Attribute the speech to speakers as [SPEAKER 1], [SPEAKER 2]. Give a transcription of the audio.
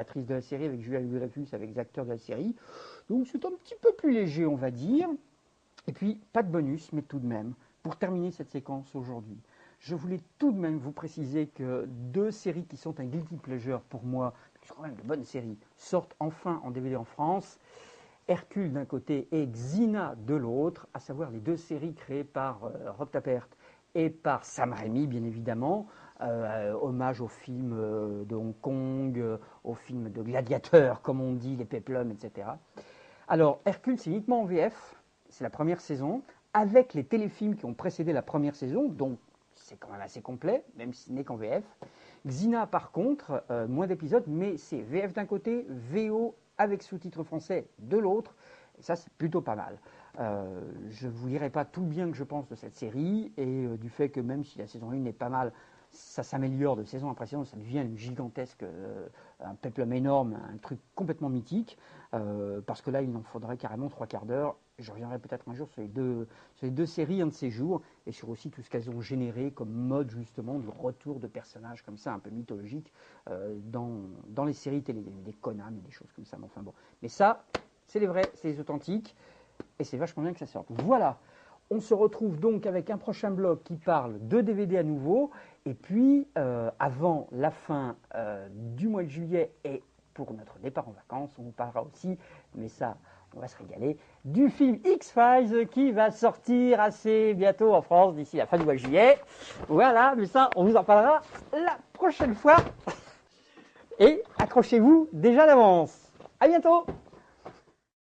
[SPEAKER 1] Actrice de la série avec Julia Louis-Dreyfus, avec les acteurs de la série. Donc c'est un petit peu plus léger, on va dire. Et puis, pas de bonus, mais tout de même, pour terminer cette séquence aujourd'hui, je voulais tout de même vous préciser que deux séries qui sont un guilty pleasure pour moi, qui sont quand même de bonnes séries, sortent enfin en DVD en France. Hercule d'un côté et Xena de l'autre, à savoir les deux séries créées par Rob Tappert et par Sam Raimi, bien évidemment. Hommage aux films de Hong Kong, aux films de gladiateurs, comme on dit, les péplums, etc. Alors, Hercule, c'est uniquement en VF, c'est la première saison, avec les téléfilms qui ont précédé la première saison, donc c'est quand même assez complet, même si ce n'est qu'en VF. Xena, par contre, moins d'épisodes, mais c'est VF d'un côté, VO avec sous-titres français de l'autre, et ça c'est plutôt pas mal. Je ne vous dirai pas tout le bien que je pense de cette série, et du fait que même si la saison 1 est pas mal, ça s'améliore de saison après saison, ça devient une gigantesque, un péplum énorme, un truc complètement mythique, parce que là il en faudrait carrément 3/4 d'heure. Je reviendrai peut-être un jour sur les deux séries, un de ces jours, et sur aussi tout ce qu'elles ont généré comme mode justement de retour de personnages comme ça, un peu mythologiques, dans les séries télé, des Conan et des choses comme ça. Mais enfin bon, mais ça, c'est les vrais, c'est les authentiques, et c'est vachement bien que ça sorte. Voilà, on se retrouve donc avec un prochain blog qui parle de DVD à nouveau, et puis avant la fin du mois de juillet et pour notre départ en vacances, on vous parlera aussi, mais ça, on va se régaler, du film X-Files qui va sortir assez bientôt en France d'ici la fin du mois de juillet. Voilà, mais ça, on vous en parlera la prochaine fois. Et accrochez-vous déjà d'avance. À bientôt!